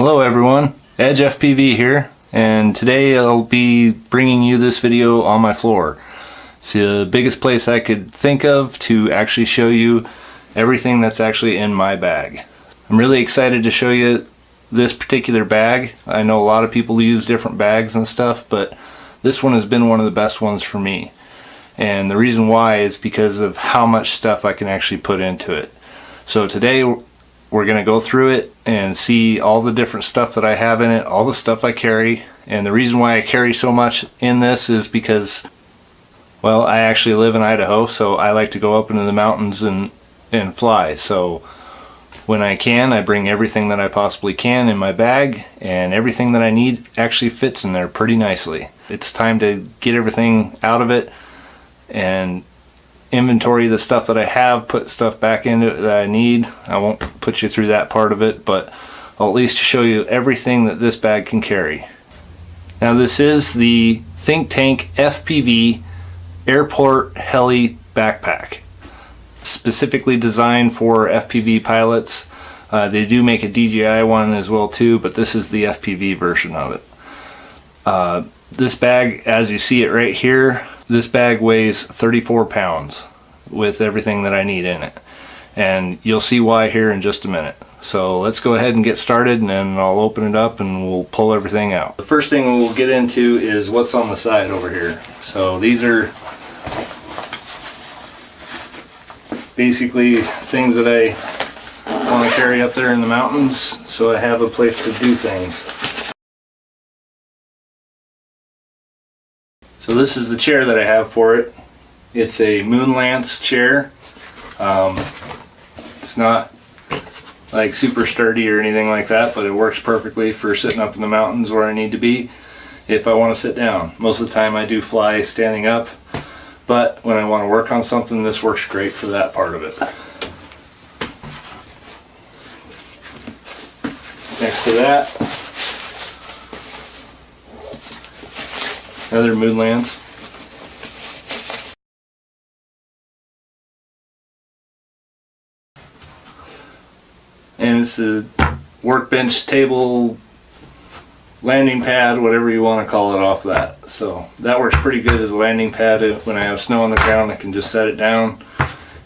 Hello everyone, Edge FPV here, and today I'll be bringing you this video on my floor. It's the biggest place I could think of to actually show you everything that's actually in my bag. I'm really excited to show you this particular bag. I know a lot of people use different bags and stuff, but this one has been one of the best ones for me. And the reason why is because of how much stuff I can actually put into it. So today we're going to go through it and see all the different stuff that I have in it, all the stuff I carry. And the reason why I carry so much in this is because, well, I actually live in Idaho, so I like to go up into the mountains and fly. So when I can, I bring everything that I possibly can in my bag, and everything that I need actually fits in there pretty nicely. It's time to get everything out of it and inventory the stuff that I have, put stuff back into it that I need. I won't put you through that part of it, but I'll at least show you everything that this bag can carry. Now this is the Think Tank FPV Airport Heli Backpack, specifically designed for FPV pilots. They do make a DJI one as well too, but this is the FPV version of it. This bag, as you see it right here, this bag weighs 34 pounds with everything that I need in it. And you'll see why here in just a minute. So let's go ahead and get started, and then I'll open it up and we'll pull everything out. The first thing we'll get into is what's on the side over here. So these are basically things that I want to carry up there in the mountains so I have a place to do things. So this is the chair that I have for it. It's a Moonlance chair. It's not like super sturdy or anything like that, but it works perfectly for sitting up in the mountains where I need to be if I want to sit down. Most of the time I do fly standing up, but when I want to work on something, this works great for that part of it. Next to that, another Moonlance. And it's the workbench, table, landing pad, whatever you want to call it off that. So that works pretty good as a landing pad. When I have snow on the ground, I can just set it down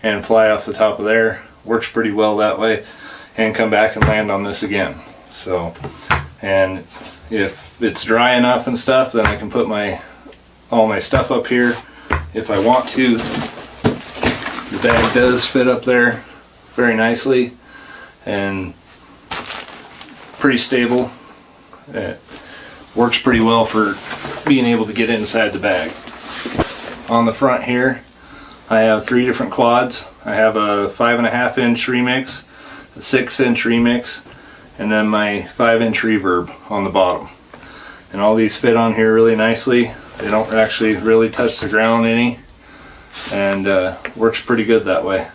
and fly off the top of there. Works pretty well that way, and come back and land on this again. So, and if it's dry enough and stuff, then I can put all my stuff up here if I want to. The bag does fit up there very nicely and pretty stable. It works pretty well for being able to get inside the bag. On the front here, I have 3 different quads. I have a 5.5 inch remix, a 6 inch remix, and then my 5 inch reverb on the bottom. And all these fit on here really nicely. They don't actually really touch the ground any, and works pretty good that way.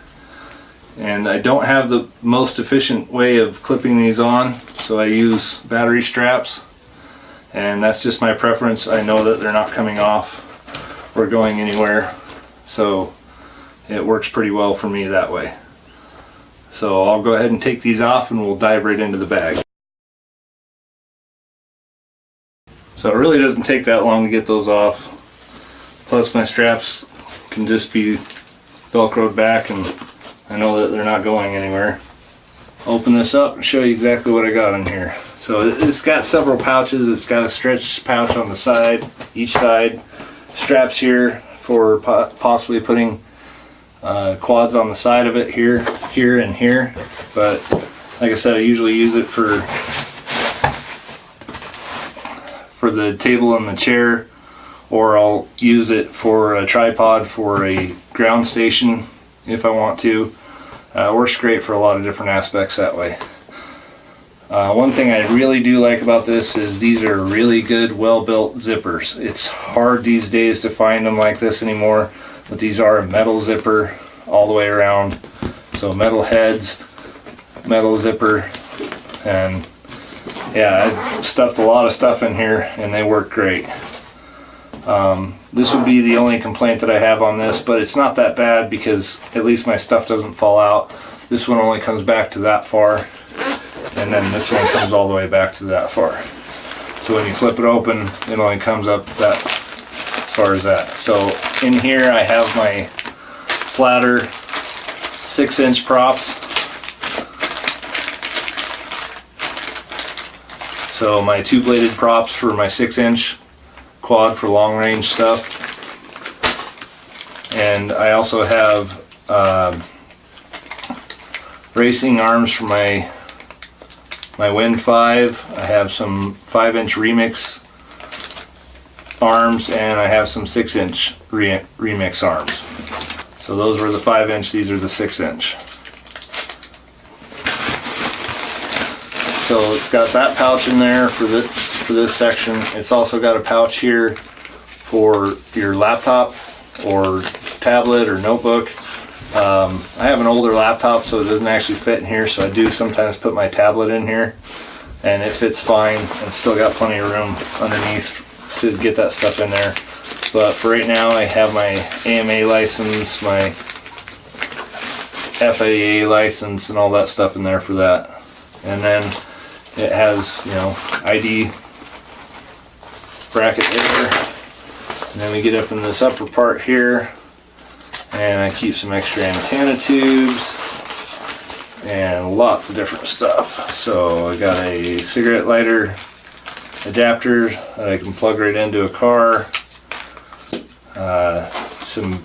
And I don't have the most efficient way of clipping these on, so I use battery straps, and that's just my preference. I know that they're not coming off or going anywhere, so it works pretty well for me that way. So I'll go ahead and take these off and we'll dive right into the bag. So it really doesn't take that long to get those off. Plus my straps can just be velcroed back, and I know that they're not going anywhere. Open this up and show you exactly what I got in here. So it's got several pouches. It's got a stretch pouch on the side, each side. Straps here for possibly putting quads on the side of it, here, and here. But like I said, I usually use it for the table and the chair, or I'll use it for a tripod for a ground station if I want to. Works great for a lot of different aspects that way. One thing I really do like about this is these are really good, well-built zippers. It's hard these days to find them like this anymore, but these are a metal zipper all the way around. So metal heads, metal zipper, and yeah, I've stuffed a lot of stuff in here and they work great. This would be the only complaint that I have on this, but it's not that bad because at least my stuff doesn't fall out. This one only comes back to that far, and then this one comes all the way back to that far. So when you flip it open, it only comes up that as far as that. So in here I have my flatter 6-inch props. So my 2-bladed props for my 6-inch quad for long range stuff. And I also have racing arms for my Wind 5. I have some 5-inch remix arms, and I have some 6-inch remix arms. So those were the 5-inch, these are the 6-inch. So it's got that pouch in there for this section. It's also got a pouch here for your laptop or tablet or notebook. I have an older laptop, so it doesn't actually fit in here, so I do sometimes put my tablet in here, and it fits fine and still got plenty of room underneath to get that stuff in there. But for right now, I have my AMA license, my FAA license, and all that stuff in there for that. And then it has, you know, ID bracket there. And then we get up in this upper part here, and I keep some extra antenna tubes and lots of different stuff. So I got a cigarette lighter adapter that I can plug right into a car, some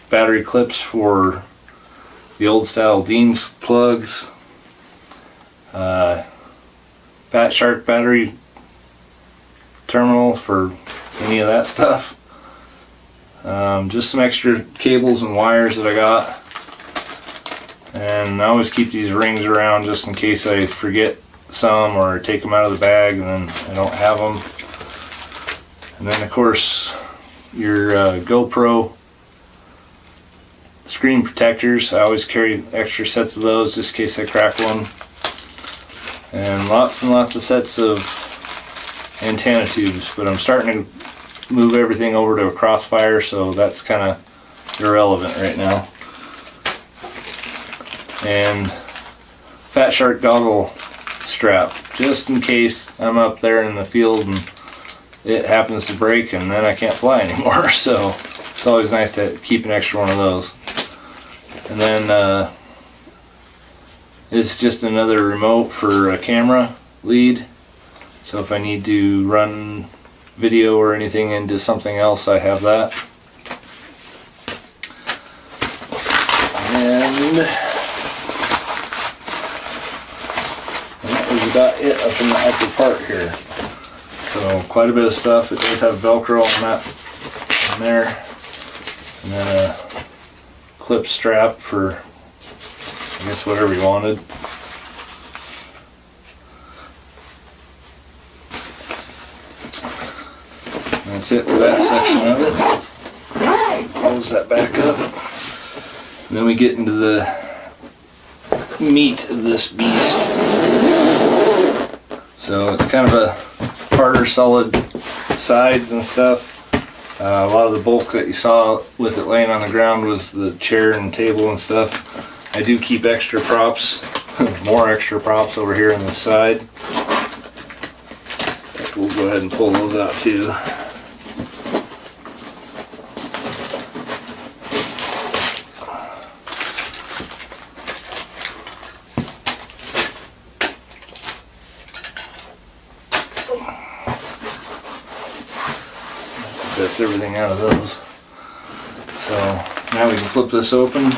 battery clips for the old style Dean's plugs, Fat Shark battery terminal for any of that stuff. Just some extra cables and wires that I got, and I always keep these rings around just in case I forget some or take them out of the bag and then I don't have them. And then of course your GoPro screen protectors. I always carry extra sets of those just in case I crack one, and lots of sets of antenna tubes, but I'm starting to move everything over to a Crossfire, so that's kind of irrelevant right now. And Fat Shark goggle strap, just in case I'm up there in the field and it happens to break and then I can't fly anymore. So it's always nice to keep an extra one of those. And then it's just another remote for a camera lead, so if I need to run video or anything into something else, I have that. And that is about it up in the upper part here. So quite a bit of stuff. It does have Velcro on that in there, and then a clip strap for, I guess, whatever you wanted. That's it for that section of it. Close that back up. And then we get into the meat of this beast. So it's kind of a harder, solid sides and stuff. A lot of the bulk that you saw with it laying on the ground was the chair and table and stuff. I do keep extra props, more extra props over here on the side. We'll go ahead and pull those out too. That's everything out of those. So now we can flip this open,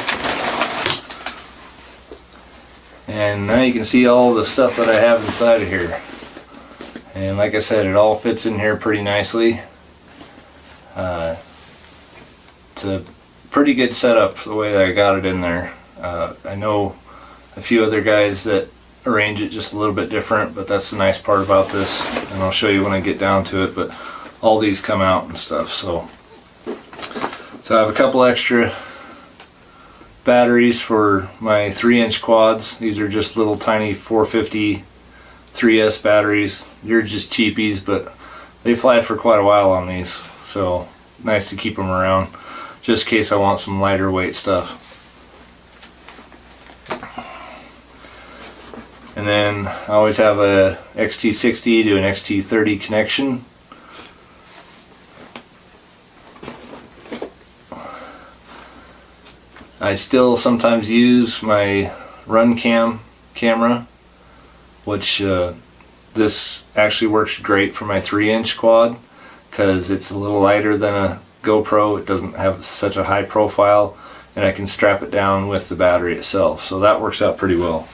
and now you can see all the stuff that I have inside of here. And like I said, it all fits in here pretty nicely. It's a pretty good setup the way that I got it in there. I know a few other guys that arrange it just a little bit different, but that's the nice part about this, and I'll show you when I get down to it. But all these come out and stuff. So I have a couple extra batteries for my 3-inch quads. These are just little tiny 450 3S batteries. They're just cheapies, but they fly for quite a while on these, so nice to keep them around just in case I want some lighter weight stuff. And then I always have a XT60 to an XT30 connection. I still sometimes use my run camera, which this actually works great for my 3-inch quad because it's a little lighter than a GoPro. It doesn't have such a high profile, and I can strap it down with the battery itself, so that works out pretty well.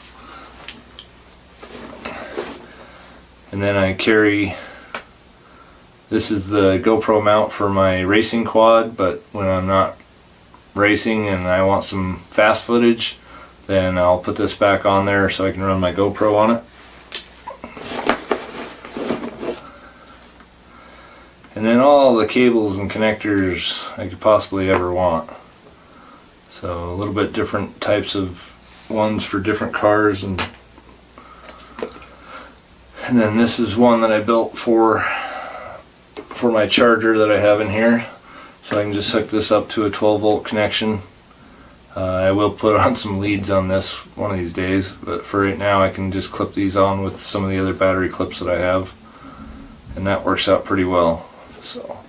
And then I carry, this is the GoPro mount for my racing quad, but when I'm not racing and I want some fast footage, then I'll put this back on there so I can run my GoPro on it. And then all the cables and connectors I could possibly ever want. So a little bit different types of ones for different cars, and then this is one that I built for my charger that I have in here. So I can just hook this up to a 12-volt connection. I will put on some leads on this one of these days, but for right now I can just clip these on with some of the other battery clips that I have, and that works out pretty well. So,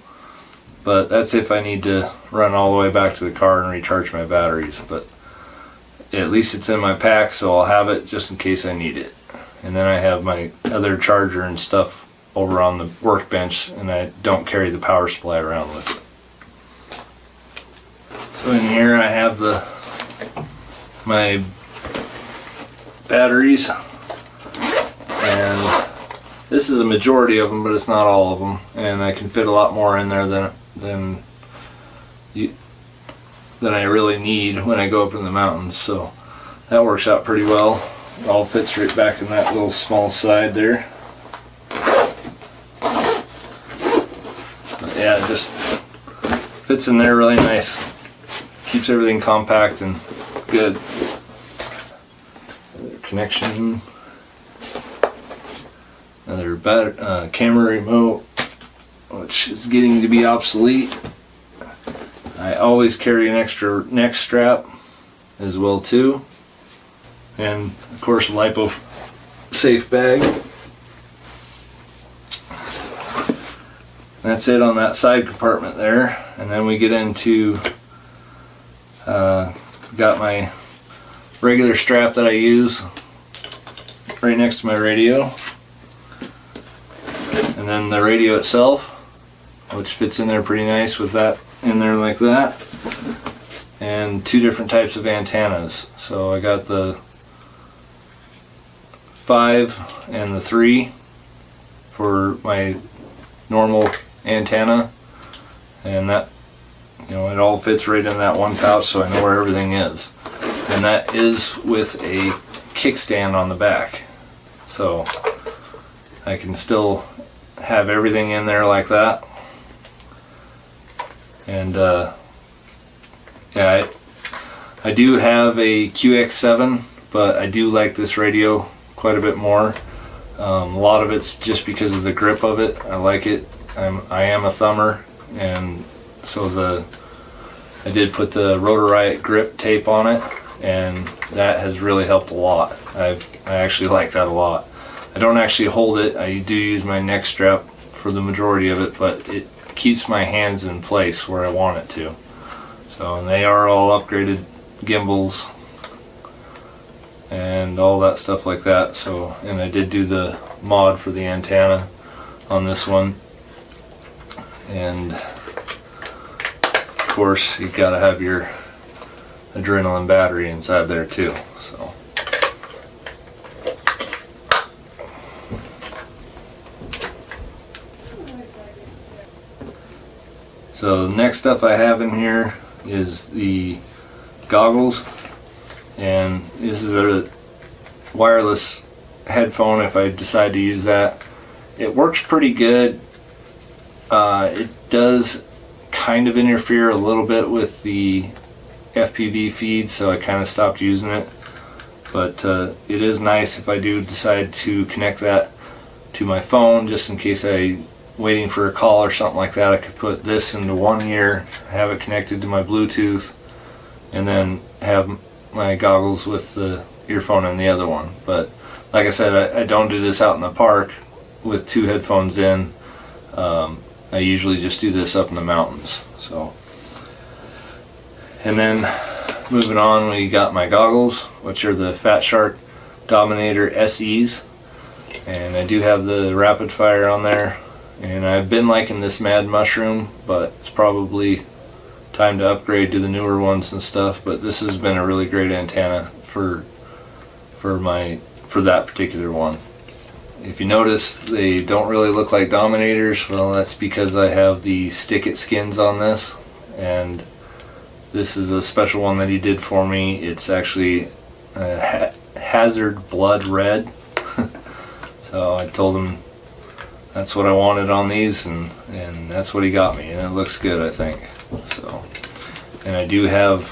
but that's if I need to run all the way back to the car and recharge my batteries, but at least it's in my pack, so I'll have it just in case I need it. And then I have my other charger and stuff over on the workbench, and I don't carry the power supply around with it. So in here I have my batteries, and this is a majority of them, but it's not all of them, and I can fit a lot more in there than I really need when I go up in the mountains, so that works out pretty well. It all fits right back in that little small side there. But yeah, it just fits in there really nice. Keeps everything compact and good. Another connection. Another camera remote, which is getting to be obsolete. I always carry an extra neck strap as well too, and of course a lipo safe bag. That's it on that side compartment there, and then we get into got my regular strap that I use right next to my radio, and then the radio itself, which fits in there pretty nice with that in there like that, and two different types of antennas. So I got the 5 and the 3 for my normal antenna, and that, you know, it all fits right in that one pouch, so I know where everything is. And that is with a kickstand on the back, so I can still have everything in there like that. And yeah, I do have a QX7, but I do like this radio quite a bit more. A lot of it's just because of the grip of it. I like it. I am a thumber, and so I did put the Rotorite grip tape on it, and that has really helped a lot. I actually like that a lot. I don't actually hold it. I do use my neck strap for the majority of it, but it keeps my hands in place where I want it to. So, and they are all upgraded gimbals and all that stuff like that. So, and I did do the mod for the antenna on this one, and of course you gotta have your adrenaline battery inside there too. So the next stuff I have in here is the goggles, and this is a wireless headphone if I decide to use that. It works pretty good. It does kind of interfere a little bit with the FPV feed, so I kind of stopped using it, but it is nice if I do decide to connect that to my phone, just in case I'm waiting for a call or something like that. I could put this into one ear, have it connected to my Bluetooth, and then have my goggles with the earphone in the other one. But like I said, I don't do this out in the park with 2 headphones in. I usually just do this up in the mountains. So, and then moving on, we got my goggles, which are the Fat Shark Dominator SEs, and I do have the rapid fire on there. And I've been liking this Mad Mushroom, but it's probably time to upgrade to the newer ones and stuff. But this has been a really great antenna for that particular one. If you notice, they don't really look like Dominators. Well, that's because I have the Stick-It skins on this, and this is a special one that he did for me. It's actually Hazard Blood Red. So I told him that's what I wanted on these, and that's what he got me, and it looks good, I think. So, and I do have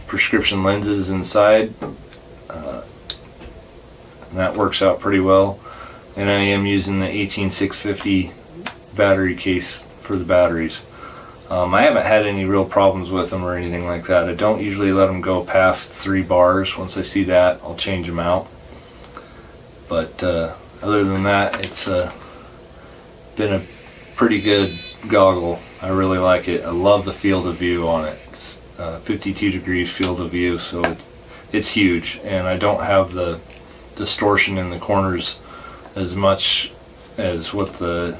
prescription lenses inside, and that works out pretty well. And I am using the 18650 battery case for the batteries. I haven't had any real problems with them or anything like that. I don't usually let them go past 3 bars. Once I see that, I'll change them out. But other than that, it's been a pretty good goggle. I really like it. I love the field of view on it. It's 52 degrees field of view, so it's huge, and I don't have the distortion in the corners as much as what the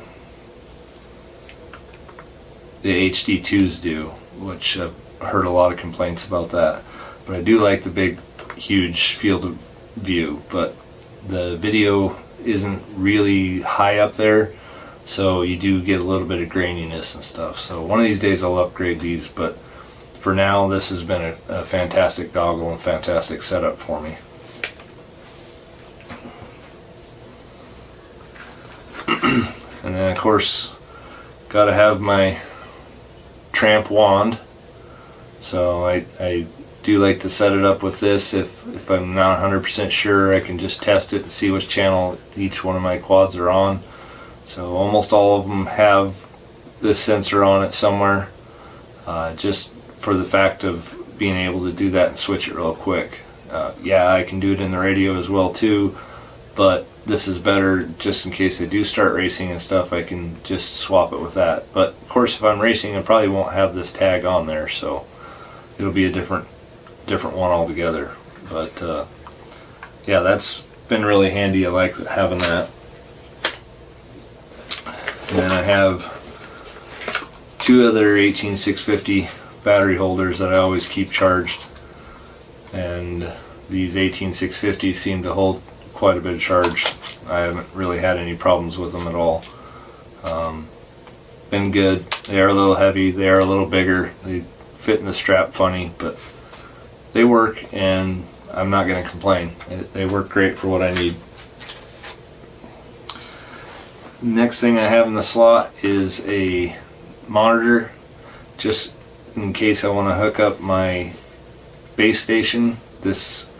HD2s do, which I've heard a lot of complaints about that. But I do like the big, huge field of view, but the video isn't really high up there, so you do get a little bit of graininess and stuff. So one of these days I'll upgrade these, but for now this has been a fantastic goggle and fantastic setup for me. And then of course gotta have my tramp wand, so I do like to set it up with this. If I'm not 100% sure, I can just test it and see which channel each one of my quads are on. So almost all of them have this sensor on it somewhere, just for the fact of being able to do that and switch it real quick. Yeah, I can do it in the radio as well too, but this is better just in case I do start racing and stuff. I can just swap it with that. But of course, if I'm racing, I probably won't have this tag on there, so it'll be a different one altogether. But yeah, that's been really handy. I like having that. And then I have 2 other 18650 battery holders that I always keep charged, and these 18650s seem to hold quite a bit of charge. I haven't really had any problems with them at all. Been good. They are a little heavy, they are a little bigger, they fit in the strap funny, but they work, and I'm not going to complain. They work great for what I need. Next thing I have in the slot is a monitor, just in case I want to hook up my base station. This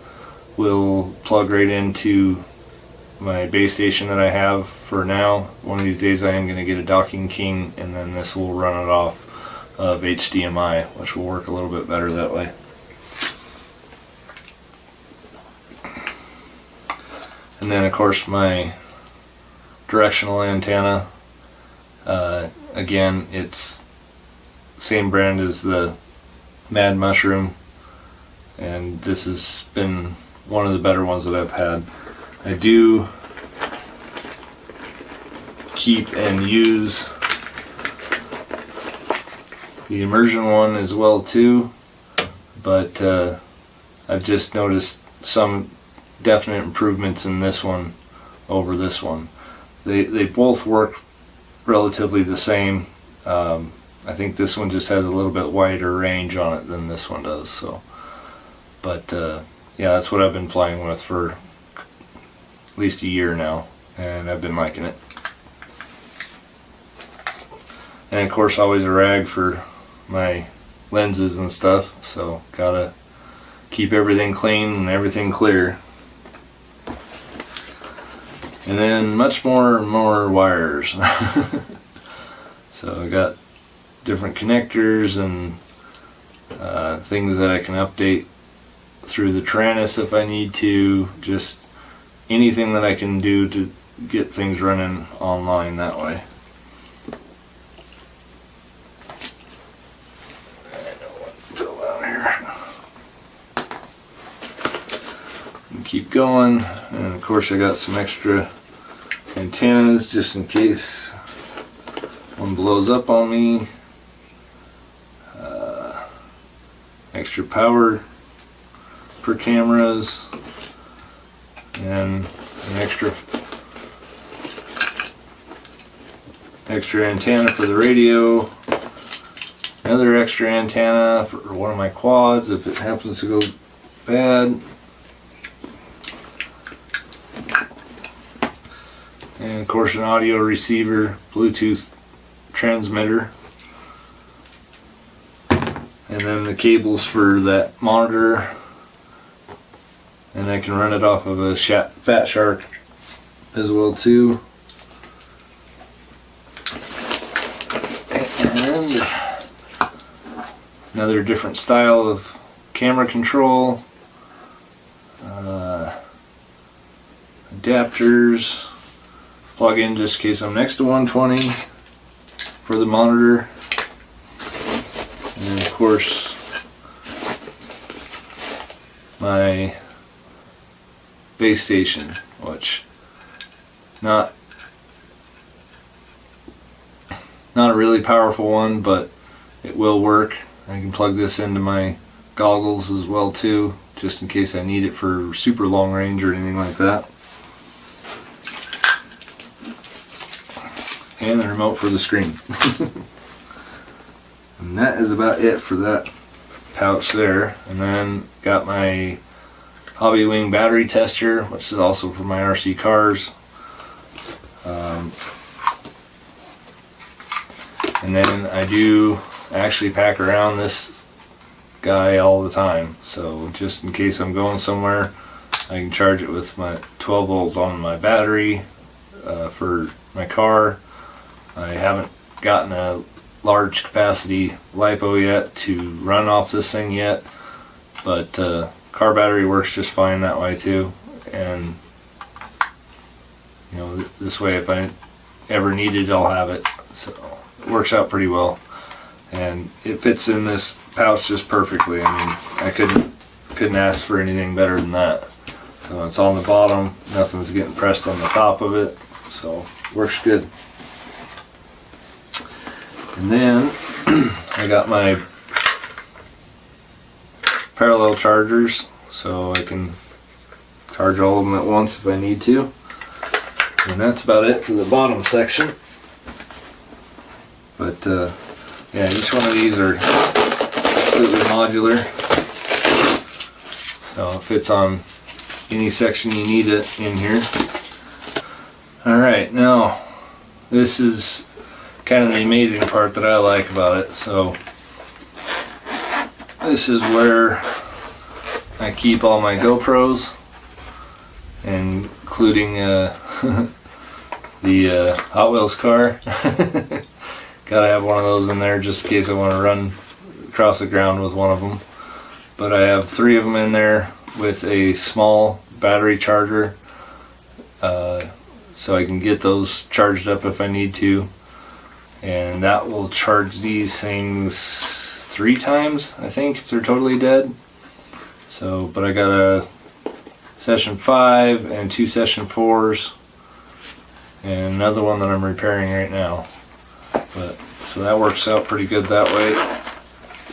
will plug right into my base station that I have for now. One of these days I am going to get a docking king, and then this will run it off of HDMI, which will work a little bit better that way. And then of course my directional antenna, again, it's same brand as the Mad Mushroom, and this has been one of the better ones that I've had. I do keep and use the immersion one as well too, but I've just noticed some definite improvements in this one over this one. They both work relatively the same. I think this one just has a little bit wider range on it than this one does. So, but yeah, that's what I've been flying with for at least a year now, and I've been liking it. And of course, always a rag for my lenses and stuff. So gotta keep everything clean and everything clear. And then much more wires. So I got different connectors and things that I can update through the Tyrannus if I need to, just anything that I can do to get things running online that way. Keep going, and of course I got some extra antennas just in case one blows up on me. Extra power for cameras, and an extra antenna for the radio. Another extra antenna for one of my quads if it happens to go bad. And of course an audio receiver, Bluetooth transmitter. And then the cables for that monitor. And I can run it off of a Fat Shark as well too. And another different style of camera control. Adapters. Plug in just in case I'm next to 120 for the monitor. And then of course my base station, which not a really powerful one, but it will work. I can plug this into my goggles as well too, just in case I need it for super long range or anything like that. And the remote for the screen. And that is about it for that pouch there. And then got my Hobby Wing battery tester, which is also for my RC cars. And then I do actually pack around this guy all the time, so just in case I'm going somewhere I can charge it with my 12 volt on my battery for my car. I haven't gotten a large capacity LiPo yet to run off this thing yet, but car battery works just fine that way too. And you know, this way if I ever need it I'll have it, so it works out pretty well. And it fits in this pouch just perfectly. I mean, I couldn't ask for anything better than that. So it's on the bottom, nothing's getting pressed on the top of it, so it works good. And then I got my parallel chargers, so I can charge all of them at once if I need to. And that's about it for the bottom section. But yeah, each one of these are completely modular, so it fits on any section you need it in here. Alright, now this is kind of the amazing part that I like about it. So this is where I keep all my GoPros, including the Hot Wheels car. Gotta have one of those in there just in case I want to run across the ground with one of them. But I have 3 of them in there with a small battery charger, so I can get those charged up if I need to. And that will charge these things 3 times, I think, if they're totally dead. So, but I got a session 5 and 2 session 4s, and another one that I'm repairing right now. But so that works out pretty good that way.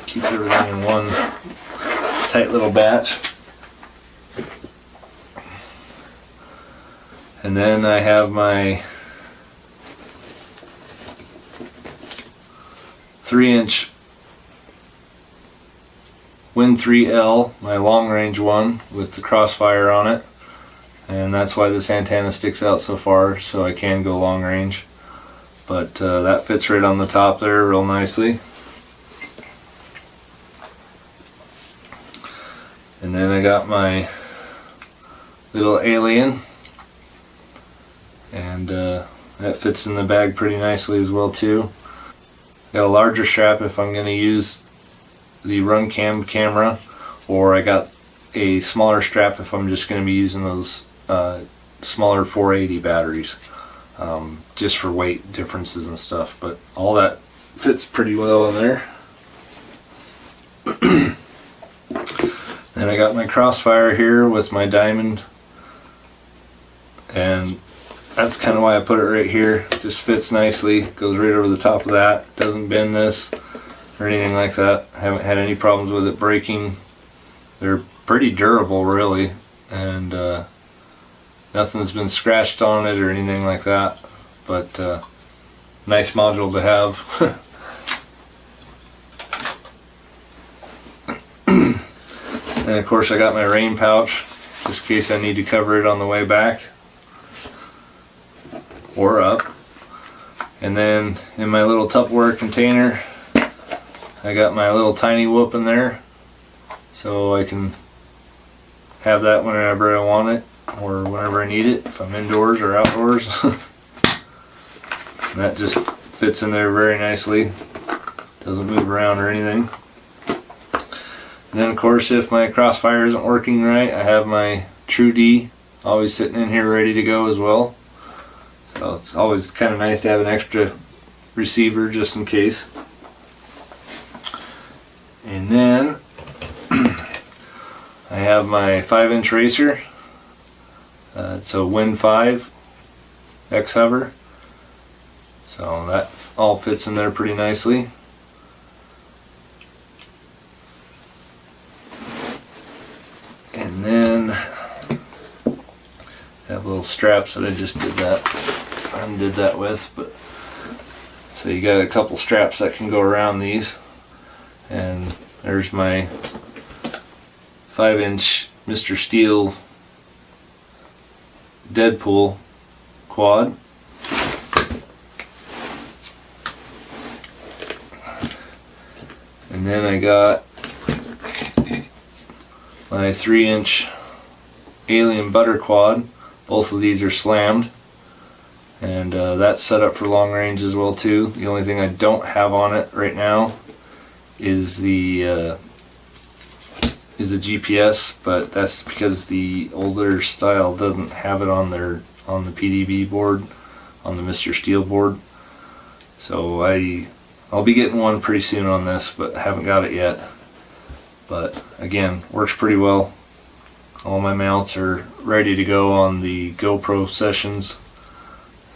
Keep everything in one tight little batch. And then I have my 3-inch Win 3L, my long range one with the crossfire on it. And that's why this antenna sticks out so far, so I can go long range. But that fits right on the top there real nicely. And then I got my little alien, and that fits in the bag pretty nicely as well too. Got a larger strap if I'm going to use the run cam camera, or I got a smaller strap if I'm just going to be using those smaller 480 batteries, just for weight differences and stuff, but all that fits pretty well in there. Then I got my crossfire here with my diamond, and that's kind of why I put it right here. Just fits nicely, goes right over the top of that, doesn't bend this or anything like that. I haven't had any problems with it breaking. They're pretty durable really, and nothing's been scratched on it or anything like that, but nice module to have. And of course I got my rain pouch, just in case I need to cover it on the way back or up. And then in my little Tupperware container, I got my little tiny whoop in there, so I can have that whenever I want it or whenever I need it, if I'm indoors or outdoors. And that just fits in there very nicely, doesn't move around or anything. And then of course, if my crossfire isn't working right, I have my True D always sitting in here ready to go as well. So it's always kind of nice to have an extra receiver just in case. And then I have my 5-inch racer. It's a Win 5 X Hover. So that all fits in there pretty nicely. And then I have little straps that I just undid that with, but so you got a couple straps that can go around these. And there's my 5-inch Mr. Steel Deadpool quad. And then I got my 3-inch Alien Butter quad. Both of these are slammed, and that's set up for long range as well too. The only thing I don't have on it right now is the GPS, but that's because the older style doesn't have it on the PDB board, on the Mr. Steel board. So I'll be getting one pretty soon on this, but I haven't got it yet. But again, works pretty well. All my mounts are ready to go on the GoPro sessions,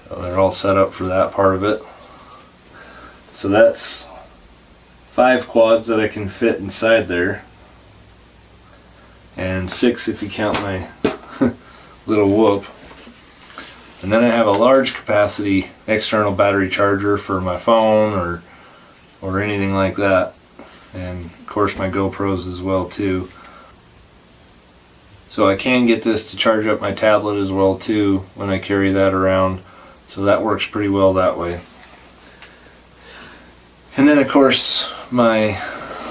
so they're all set up for that part of it. So that's 5 quads that I can fit inside there, and 6 if you count my little whoop. And then I have a large capacity external battery charger for my phone or anything like that, and of course my GoPros as well too. So I can get this to charge up my tablet as well too when I carry that around, so that works pretty well that way. And then of course my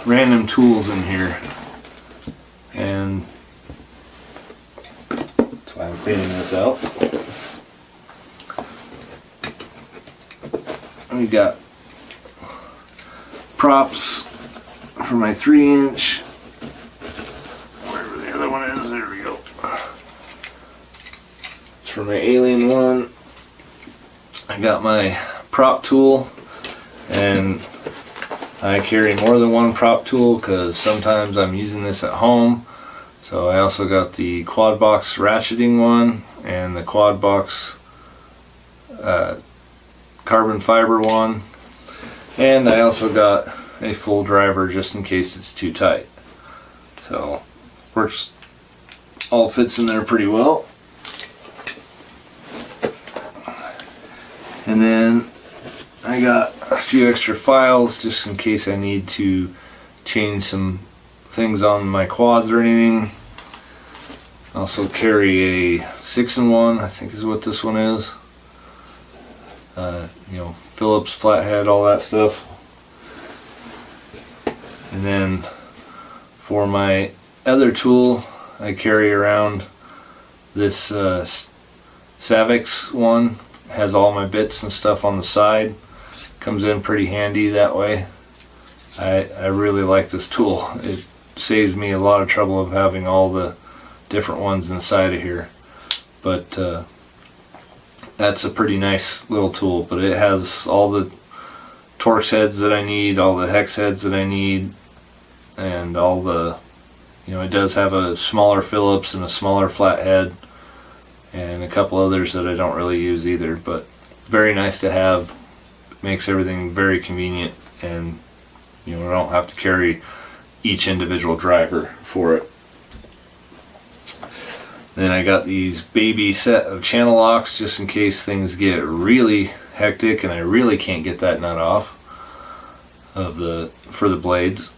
random tools in here, and that's why I'm cleaning this out. We got props for my 3-inch, wherever the other one is, there we go. It's for my Alien one. I got my prop tool, and I carry more than one prop tool because sometimes I'm using this at home. So I also got the quad box ratcheting one and the quad box carbon fiber one, and I also got a full driver just in case it's too tight. So works, all fits in there pretty well. And then I got a few extra files just in case I need to change some things on my quads or anything. I also carry a 6-in-1, I think is what this one is. Phillips, flathead, all that stuff. And then for my other tool, I carry around this Savix one. It has all my bits and stuff on the side. Comes in pretty handy that way. I really like this tool. saves me a lot of trouble of having all the different ones inside of here. But that's a pretty nice little tool, but it has all the Torx heads that I need, all the hex heads that I need, and all the, it does have a smaller Phillips and a smaller flathead and a couple others that I don't really use either, but very nice to have. Makes everything very convenient, and I don't have to carry each individual driver for it. Then I got these baby set of channel locks just in case things get really hectic and I really can't get that nut off for the blades,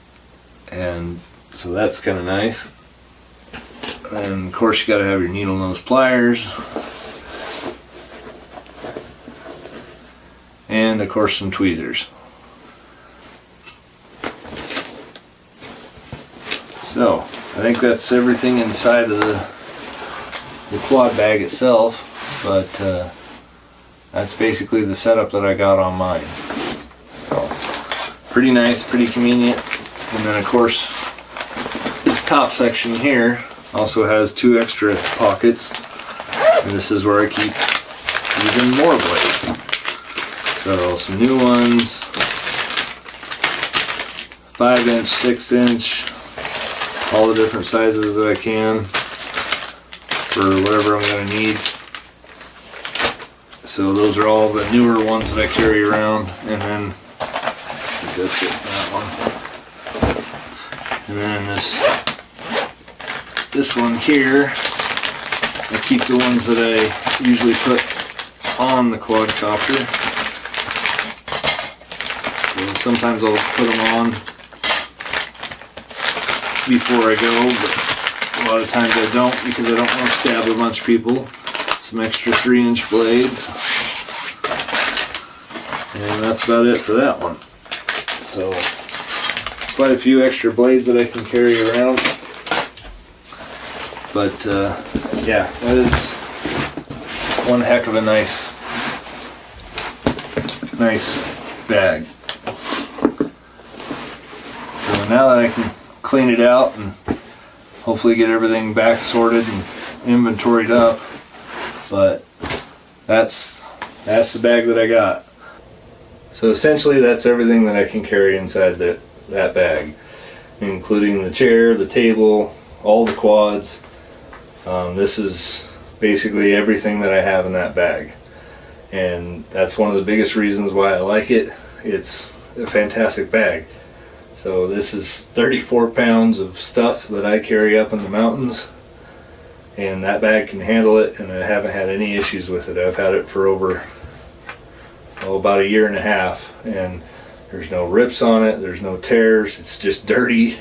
and so that's kind of nice. And of course you got to have your needle nose pliers, and of course some tweezers. So I think that's everything inside of the quad bag itself, but that's basically the setup that I got on mine. So pretty nice, pretty convenient. And then of course this top section here also has 2 extra pockets, and this is where I keep even more blades. So some new ones, 5-inch, 6-inch, all the different sizes that I can for whatever I'm going to need. So those are all the newer ones that I carry around, and then I think that's it, that one. And then this one here, I keep the ones that I usually put on the quadcopter. So sometimes I'll put them on before I go, but a lot of times I don't, because I don't want to stab a bunch of people. Some extra 3-inch blades, and that's about it for that one. So quite a few extra blades that I can carry around, but yeah, that is one heck of a nice bag. So now that I can clean it out and hopefully get everything back sorted and inventoried up, but that's the bag that I got. So essentially that's everything that I can carry inside that bag, including the chair, the table, all the quads. This is basically everything that I have in that bag, and that's one of the biggest reasons why I like it. It's a fantastic bag. So this is 34 pounds of stuff that I carry up in the mountains, and that bag can handle it, and I haven't had any issues with it. I've had it for over about 1.5 years, and there's no rips on it, there's no tears, it's just dirty,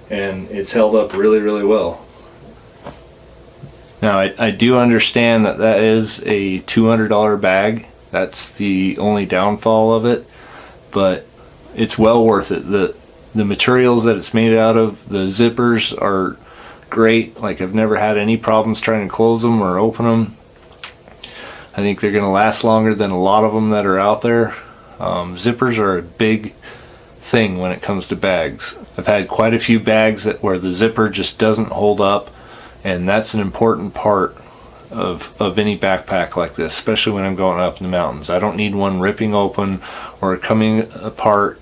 and it's held up really, really well. Now I do understand that is a $200 bag. That's the only downfall of it, but it's well worth it. The materials that it's made out of, the zippers are great. Like, I've never had any problems trying to close them or open them. I think they're going to last longer than a lot of them that are out there. Zippers are a big thing when it comes to bags. I've had quite a few bags where the zipper just doesn't hold up, and that's an important part of any backpack like this, especially when I'm going up in the mountains. I don't need one ripping open or coming apart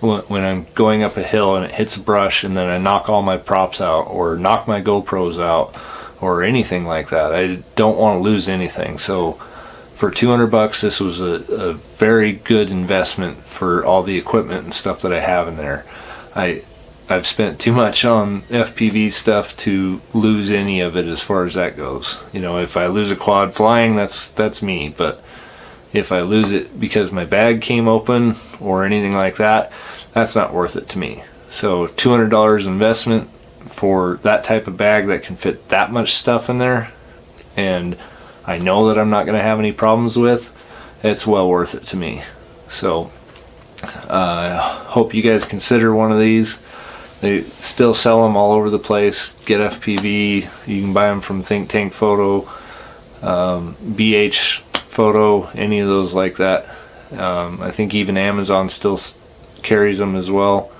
when I'm going up a hill and it hits a brush and then I knock all my props out or knock my GoPros out or anything like that. I don't want to lose anything. So for $200, this was a very good investment for all the equipment and stuff that I have in there. I've spent too much on FPV stuff to lose any of it as far as that goes. If I lose a quad flying, that's me, but if I lose it because my bag came open or anything like that, that's not worth it to me. So $200 investment for that type of bag that can fit that much stuff in there, and I know that I'm not going to have any problems with, it's well worth it to me. So hope you guys consider one of these. They still sell them all over the place. Get FPV. You can buy them from Think Tank Photo, BH Photo, any of those like that. I think even Amazon still carries them as well.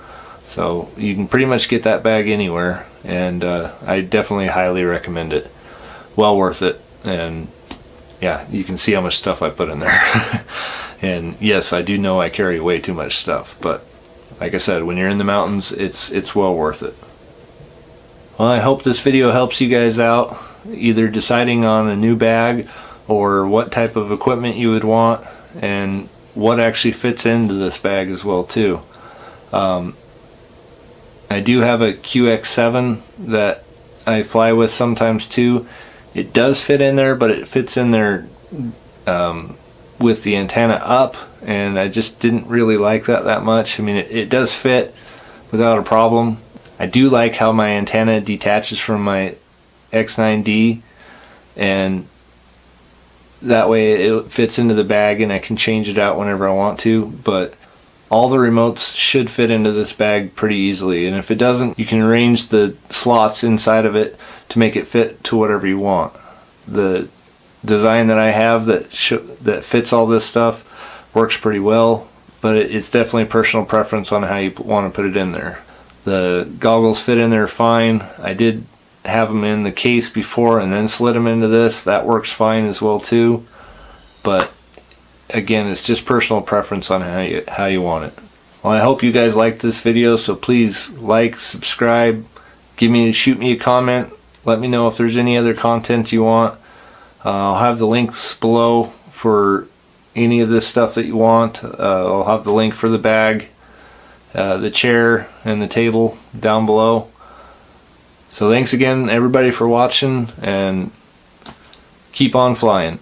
So you can pretty much get that bag anywhere, and I definitely highly recommend it. Well worth it. And yeah, you can see how much stuff I put in there. And yes, I do know I carry way too much stuff, but like I said, when you're in the mountains, it's well worth it. Well, I hope this video helps you guys out, either deciding on a new bag or what type of equipment you would want and what actually fits into this bag as well too. I do have a QX7 that I fly with sometimes too. It does fit in there, but it fits in there with the antenna up, and I just didn't really like that much. I mean, it does fit without a problem. I do like how my antenna detaches from my X9D, and that way it fits into the bag and I can change it out whenever I want to. But all the remotes should fit into this bag pretty easily, and if it doesn't, you can arrange the slots inside of it to make it fit to whatever you want. The design that I have that fits all this stuff works pretty well, but it's definitely personal preference on how you want to put it in there. The goggles fit in there fine. I did have them in the case before and then slid them into this. That works fine as well too, but again, it's just personal preference on how you want it. Well, I hope you guys liked this video, so please like, subscribe, shoot me a comment, let me know if there's any other content you want. I'll have the links below for any of this stuff that you want. I'll have the link for the bag, the chair, and the table down below. So thanks again everybody for watching, and keep on flying.